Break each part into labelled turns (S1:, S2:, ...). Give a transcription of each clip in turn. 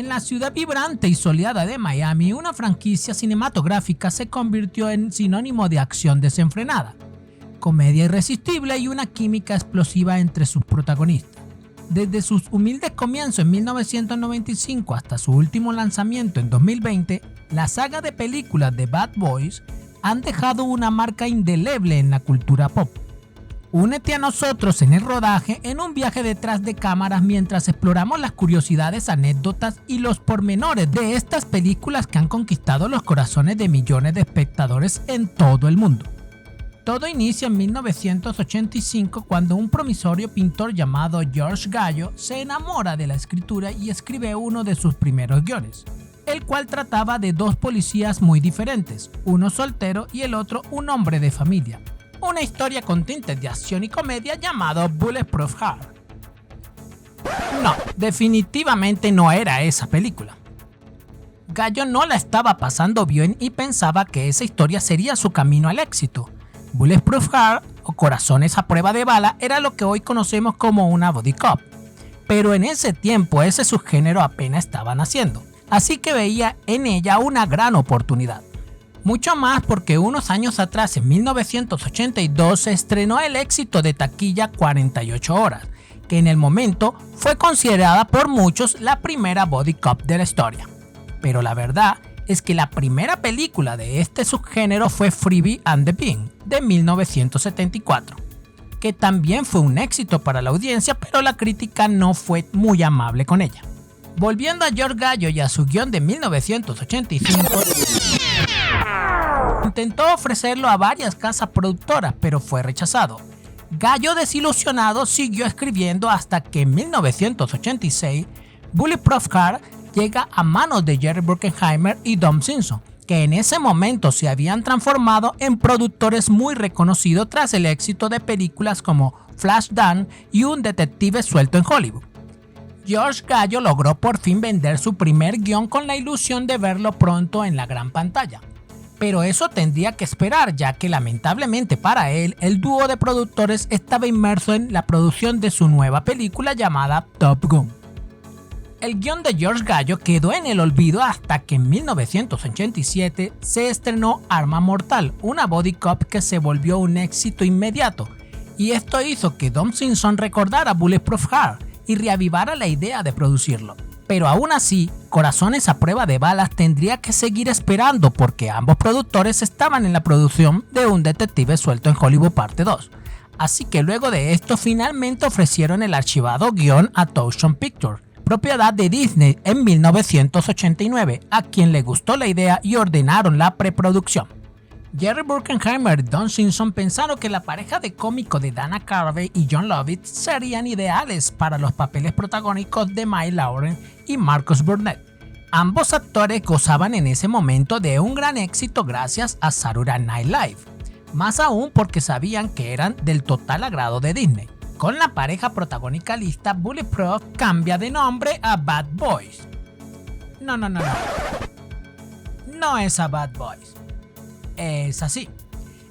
S1: En la ciudad vibrante y soleada de Miami, una franquicia cinematográfica se convirtió en sinónimo de acción desenfrenada, comedia irresistible y una química explosiva entre sus protagonistas. Desde sus humildes comienzos en 1995 hasta su último lanzamiento en 2020, la saga de películas de Bad Boys han dejado una marca indeleble en la cultura pop. Únete a nosotros en el rodaje en un viaje detrás de cámaras mientras exploramos las curiosidades, anécdotas y los pormenores de estas películas que han conquistado los corazones de millones de espectadores en todo el mundo. Todo inicia en 1985 cuando un promisorio pintor llamado George Gallo se enamora de la escritura y escribe uno de sus primeros guiones, el cual trataba de dos policías muy diferentes, uno soltero y el otro un hombre de familia. Una historia con tintes de acción y comedia llamado Bulletproof Heart. No, definitivamente no era esa película. Gallo no la estaba pasando bien y pensaba que esa historia sería su camino al éxito. Bulletproof Heart, o Corazones a prueba de bala, era lo que hoy conocemos como una body cop. Pero en ese tiempo ese subgénero apenas estaba naciendo, así que veía en ella una gran oportunidad. Mucho más porque unos años atrás, en 1982, se estrenó el éxito de taquilla 48 horas, que en el momento fue considerada por muchos la primera body cop de la historia. Pero la verdad es que la primera película de este subgénero fue Freebie and the Bean, de 1974, que también fue un éxito para la audiencia, pero la crítica no fue muy amable con ella. Volviendo a George Gallo y a su guión de 1985, intentó ofrecerlo a varias casas productoras, pero fue rechazado. Gallo, desilusionado, siguió escribiendo hasta que en 1986 Bulletproof Heart llega a manos de Jerry Bruckheimer y Don Simpson, que en ese momento se habían transformado en productores muy reconocidos tras el éxito de películas como Flashdance y Un detective suelto en Hollywood. George Gallo logró por fin vender su primer guión con la ilusión de verlo pronto en la gran pantalla. Pero eso tendría que esperar, ya que lamentablemente para él, el dúo de productores estaba inmerso en la producción de su nueva película llamada Top Gun. El guión de George Gallo quedó en el olvido hasta que en 1987 se estrenó Arma Mortal, una body cop que se volvió un éxito inmediato, y esto hizo que Don Simpson recordara Bulletproof Heart y reavivara la idea de producirlo. Pero aún así, Corazones a prueba de balas tendría que seguir esperando porque ambos productores estaban en la producción de Un detective suelto en Hollywood parte 2. Así que luego de esto finalmente ofrecieron el archivado guión a Touchstone Pictures, propiedad de Disney, en 1989, a quien le gustó la idea y ordenaron la preproducción. Jerry Bruckheimer y Don Simpson pensaron que la pareja de cómico de Dana Carvey y Jon Lovitz serían ideales para los papeles protagónicos de Mike Lawrence y Marcus Burnett. Ambos actores gozaban en ese momento de un gran éxito gracias a Saturday Night Live, más aún porque sabían que eran del total agrado de Disney. Con la pareja protagónica lista, Bulletproof cambia de nombre a Bad Boys. No es a Bad Boys. Es así.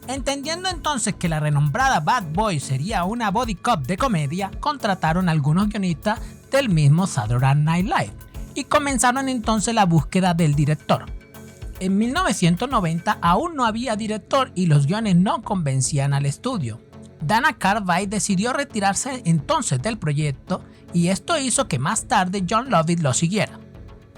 S1: Entendiendo entonces que la renombrada Bad Boys sería una body cop de comedia, contrataron a algunos guionistas del mismo Saturday Night Live y comenzaron entonces la búsqueda del director. En 1990 aún no había director y los guiones no convencían al estudio. Dana Carvey decidió retirarse entonces del proyecto y esto hizo que más tarde Jon Lovitz lo siguiera.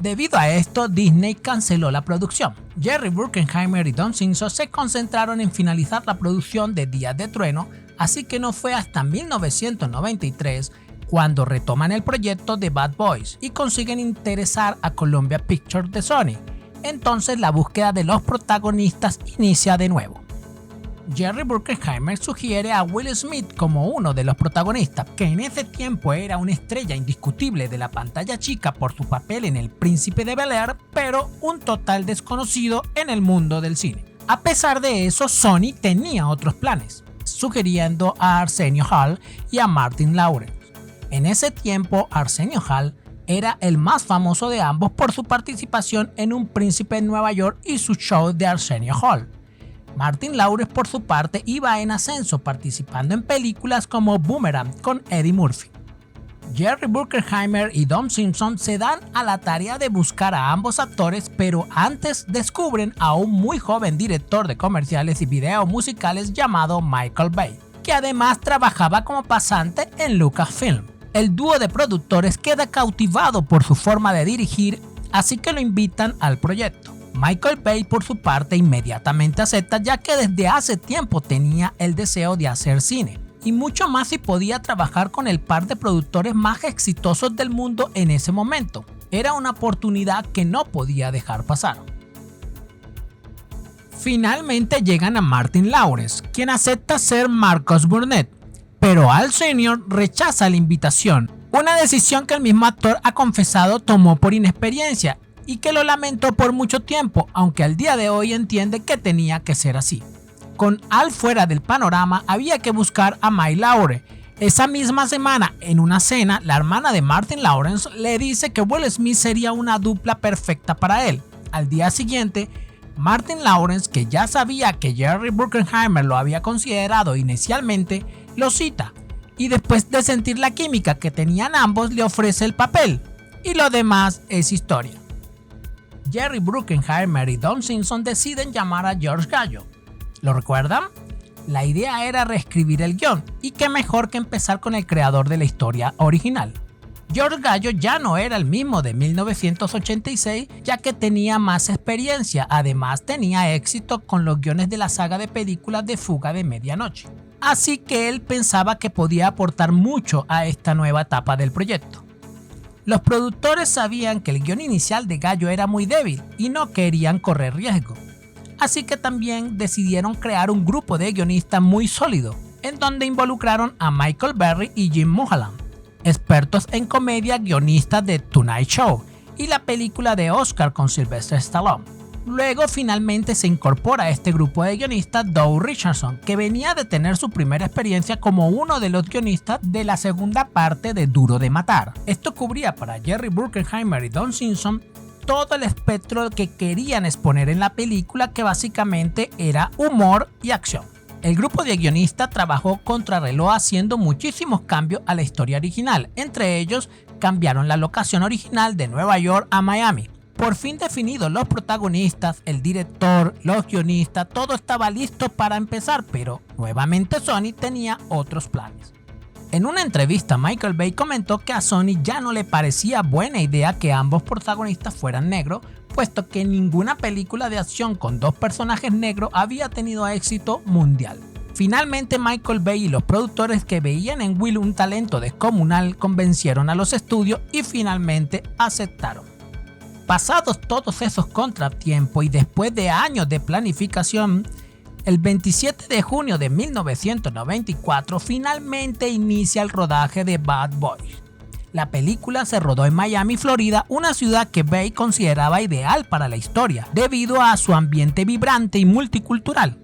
S1: Debido a esto, Disney canceló la producción. Jerry Bruckheimer y Don Simpson se concentraron en finalizar la producción de Días de Trueno, así que no fue hasta 1993 cuando retoman el proyecto de Bad Boys y consiguen interesar a Columbia Pictures de Sony. Entonces la búsqueda de los protagonistas inicia de nuevo. Jerry Bruckheimer sugiere a Will Smith como uno de los protagonistas, que en ese tiempo era una estrella indiscutible de la pantalla chica por su papel en El Príncipe de Bel-Air, pero un total desconocido en el mundo del cine. A pesar de eso, Sony tenía otros planes, sugiriendo a Arsenio Hall y a Martin Lawrence. En ese tiempo, Arsenio Hall era el más famoso de ambos por su participación en Un Príncipe en Nueva York y su show de Arsenio Hall. Martin Lawrence, por su parte, iba en ascenso, participando en películas como Boomerang con Eddie Murphy. Jerry Bruckheimer y Don Simpson se dan a la tarea de buscar a ambos actores, pero antes descubren a un muy joven director de comerciales y videos musicales llamado Michael Bay, que además trabajaba como pasante en Lucasfilm. El dúo de productores queda cautivado por su forma de dirigir, así que lo invitan al proyecto. Michael Bay, por su parte, inmediatamente acepta, ya que desde hace tiempo tenía el deseo de hacer cine, y mucho más si podía trabajar con el par de productores más exitosos del mundo en ese momento. Era una oportunidad que no podía dejar pasar. Finalmente llegan a Martin Lawrence, quien acepta ser Marcus Burnett, pero Al Sr. rechaza la invitación, una decisión que el mismo actor ha confesado tomó por inexperiencia y que lo lamentó por mucho tiempo, aunque al día de hoy entiende que tenía que ser así. Con Al fuera del panorama, había que buscar a Mike Lowrey. Esa misma semana, en una cena, la hermana de Martin Lawrence le dice que Will Smith sería una dupla perfecta para él. Al día siguiente, Martin Lawrence, que ya sabía que Jerry Bruckheimer lo había considerado inicialmente, lo cita y después de sentir la química que tenían ambos, le ofrece el papel. Y lo demás es historia. Jerry Bruckheimer y Don Simpson deciden llamar a George Gallo. ¿Lo recuerdan? La idea era reescribir el guión, y qué mejor que empezar con el creador de la historia original. George Gallo ya no era el mismo de 1986, ya que tenía más experiencia, además tenía éxito con los guiones de la saga de películas de Fuga de Medianoche. Así que él pensaba que podía aportar mucho a esta nueva etapa del proyecto. Los productores sabían que el guión inicial de Gallo era muy débil y no querían correr riesgo. Así que también decidieron crear un grupo de guionistas muy sólido, en donde involucraron a Michael Berry y Jim Mulholland, expertos en comedia, guionistas de Tonight Show y la película de Oscar con Sylvester Stallone. Luego finalmente se incorpora a este grupo de guionistas Doug Richardson, que venía de tener su primera experiencia como uno de los guionistas de la segunda parte de Duro de Matar. Esto cubría para Jerry Bruckheimer y Don Simpson todo el espectro que querían exponer en la película, que básicamente era humor y acción. El grupo de guionistas trabajó contrarreloj haciendo muchísimos cambios a la historia original. Entre ellos, cambiaron la locación original de Nueva York a Miami. Por fin definidos los protagonistas, el director, los guionistas, todo estaba listo para empezar, pero nuevamente Sony tenía otros planes. En una entrevista, Michael Bay comentó que a Sony ya no le parecía buena idea que ambos protagonistas fueran negros, puesto que ninguna película de acción con dos personajes negros había tenido éxito mundial. Finalmente, Michael Bay y los productores, que veían en Will un talento descomunal, convencieron a los estudios y finalmente aceptaron. Pasados todos esos contratiempos y después de años de planificación, el 27 de junio de 1994 finalmente inicia el rodaje de Bad Boys. La película se rodó en Miami, Florida, una ciudad que Bay consideraba ideal para la historia, debido a su ambiente vibrante y multicultural.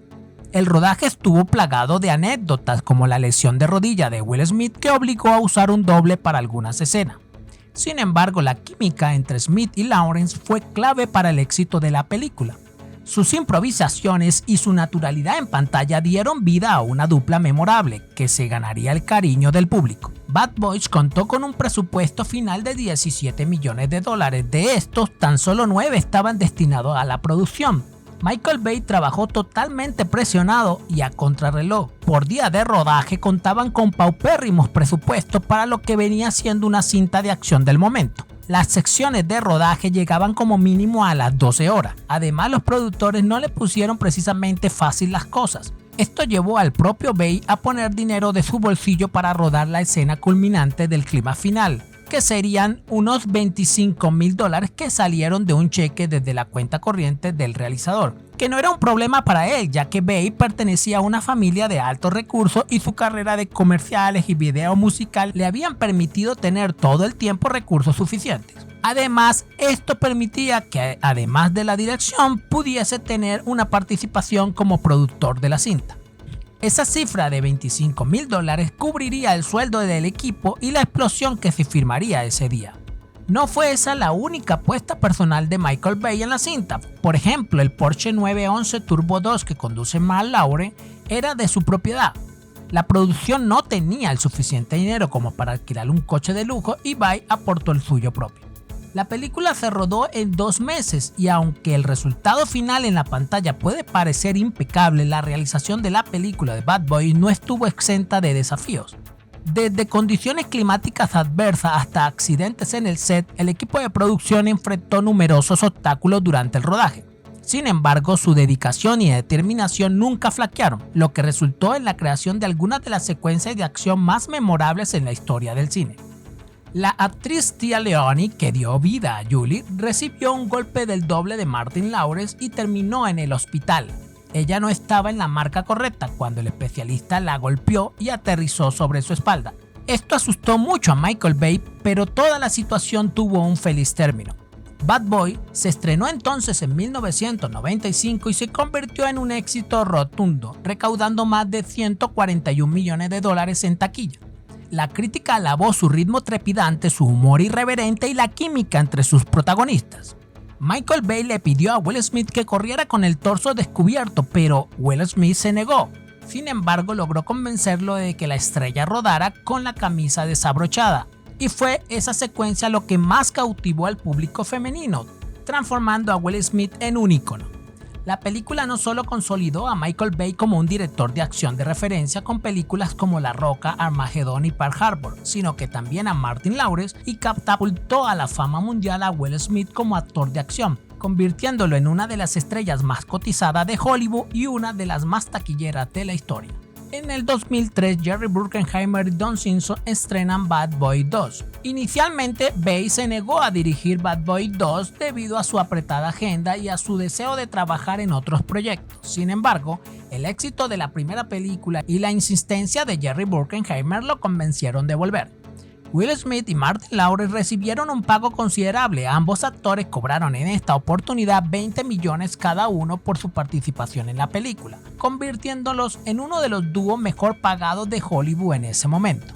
S1: El rodaje estuvo plagado de anécdotas, como la lesión de rodilla de Will Smith, que obligó a usar un doble para algunas escenas. Sin embargo, la química entre Smith y Lawrence fue clave para el éxito de la película. Sus improvisaciones y su naturalidad en pantalla dieron vida a una dupla memorable que se ganaría el cariño del público. Bad Boys contó con un presupuesto final de $17 millones. De estos, tan solo 9 estaban destinados a la producción. Michael Bay trabajó totalmente presionado y a contrarreloj. Por día de rodaje contaban con paupérrimos presupuestos para lo que venía siendo una cinta de acción del momento. Las secciones de rodaje llegaban como mínimo a las 12 horas. Además, los productores no le pusieron precisamente fácil las cosas. Esto llevó al propio Bay a poner dinero de su bolsillo para rodar la escena culminante del clima final, que serían unos $25,000 que salieron de un cheque desde la cuenta corriente del realizador, que no era un problema para él, ya que Bay pertenecía a una familia de altos recursos y su carrera de comerciales y video musical le habían permitido tener todo el tiempo recursos suficientes. Además, esto permitía que, además de la dirección, pudiese tener una participación como productor de la cinta. Esa cifra de $25,000 cubriría el sueldo del equipo y la explosión que se filmaría ese día. No fue esa la única apuesta personal de Michael Bay en la cinta. Por ejemplo, el Porsche 911 Turbo 2 que conduce Mark Lawrence era de su propiedad. La producción no tenía el suficiente dinero como para alquilar un coche de lujo y Bay aportó el suyo propio. La película se rodó en 2 meses y aunque el resultado final en la pantalla puede parecer impecable, la realización de la película de Bad Boy no estuvo exenta de desafíos. Desde condiciones climáticas adversas hasta accidentes en el set, el equipo de producción enfrentó numerosos obstáculos durante el rodaje. Sin embargo, su dedicación y determinación nunca flaquearon, lo que resultó en la creación de algunas de las secuencias de acción más memorables en la historia del cine. La actriz Téa Leoni, que dio vida a Julie, recibió un golpe del doble de Martin Lawrence y terminó en el hospital. Ella no estaba en la marca correcta cuando el especialista la golpeó y aterrizó sobre su espalda. Esto asustó mucho a Michael Bay, pero toda la situación tuvo un feliz término. Bad Boy se estrenó entonces en 1995 y se convirtió en un éxito rotundo, recaudando más de $141 millones en taquilla. La crítica alabó su ritmo trepidante, su humor irreverente y la química entre sus protagonistas. Michael Bay le pidió a Will Smith que corriera con el torso descubierto, pero Will Smith se negó. Sin embargo, logró convencerlo de que la estrella rodara con la camisa desabrochada. Y fue esa secuencia lo que más cautivó al público femenino, transformando a Will Smith en un ícono. La película no solo consolidó a Michael Bay como un director de acción de referencia con películas como La Roca, Armageddon y Pearl Harbor, sino que también a Martin Lawrence y catapultó a la fama mundial a Will Smith como actor de acción, convirtiéndolo en una de las estrellas más cotizadas de Hollywood y una de las más taquilleras de la historia. En el 2003, Jerry Bruckheimer y Don Simpson estrenan Bad Boy 2. Inicialmente, Bay se negó a dirigir Bad Boy 2 debido a su apretada agenda y a su deseo de trabajar en otros proyectos. Sin embargo, el éxito de la primera película y la insistencia de Jerry Bruckheimer lo convencieron de volver. Will Smith y Martin Lawrence recibieron un pago considerable. Ambos actores cobraron en esta oportunidad $20 millones cada uno por su participación en la película, convirtiéndolos en uno de los dúos mejor pagados de Hollywood en ese momento.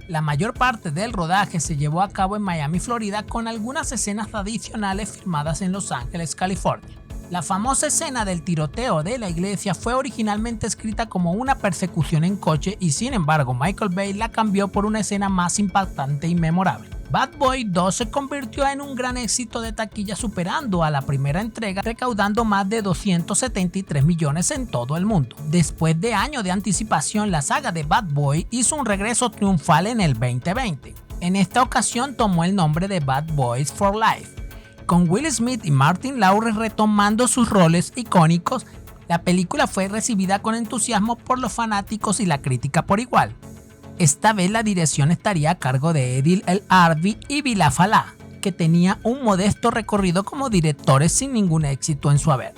S1: La mayor parte del rodaje se llevó a cabo en Miami, Florida, con algunas escenas adicionales filmadas en Los Ángeles, California. La famosa escena del tiroteo de la iglesia fue originalmente escrita como una persecución en coche y sin embargo Michael Bay la cambió por una escena más impactante y memorable. Bad Boy 2 se convirtió en un gran éxito de taquilla, superando a la primera entrega, recaudando más de $273 millones en todo el mundo. Después de años de anticipación, la saga de Bad Boy hizo un regreso triunfal en el 2020. En esta ocasión tomó el nombre de Bad Boys for Life. Con Will Smith y Martin Lawrence retomando sus roles icónicos, la película fue recibida con entusiasmo por los fanáticos y la crítica por igual. Esta vez la dirección estaría a cargo de Edil El-Harbi y Vila Falá, que tenía un modesto recorrido como directores sin ningún éxito en su haber.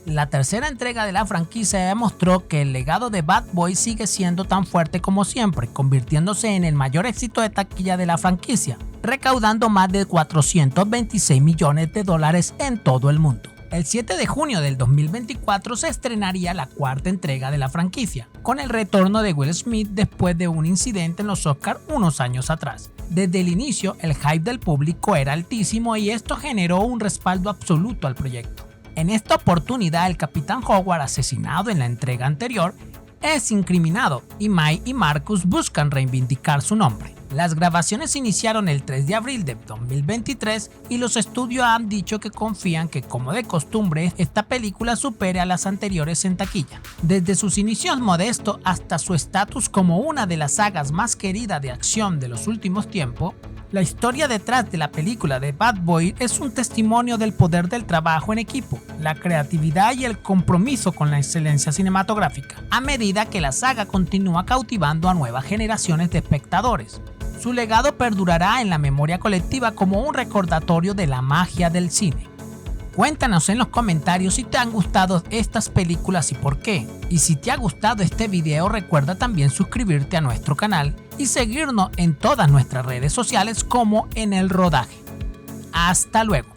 S1: La tercera entrega de la franquicia demostró que el legado de Bad Boy sigue siendo tan fuerte como siempre, convirtiéndose en el mayor éxito de taquilla de la franquicia, recaudando más de $426 millones en todo el mundo. El 7 de junio del 2024 se estrenaría la cuarta entrega de la franquicia, con el retorno de Will Smith después de un incidente en los Oscars unos años atrás. Desde el inicio, el hype del público era altísimo y esto generó un respaldo absoluto al proyecto. En esta oportunidad, el Capitán Howard, asesinado en la entrega anterior, es incriminado y May y Marcus buscan reivindicar su nombre. Las grabaciones iniciaron el 3 de abril de 2023 y los estudios han dicho que confían que, como de costumbre, esta película supere a las anteriores en taquilla. Desde sus inicios modestos hasta su estatus como una de las sagas más queridas de acción de los últimos tiempos, la historia detrás de la película de Bad Boy es un testimonio del poder del trabajo en equipo, la creatividad y el compromiso con la excelencia cinematográfica, a medida que la saga continúa cautivando a nuevas generaciones de espectadores. Su legado perdurará en la memoria colectiva como un recordatorio de la magia del cine. Cuéntanos en los comentarios si te han gustado estas películas y por qué. Y si te ha gustado este video, recuerda también suscribirte a nuestro canal y seguirnos en todas nuestras redes sociales como En el Rodaje. Hasta luego.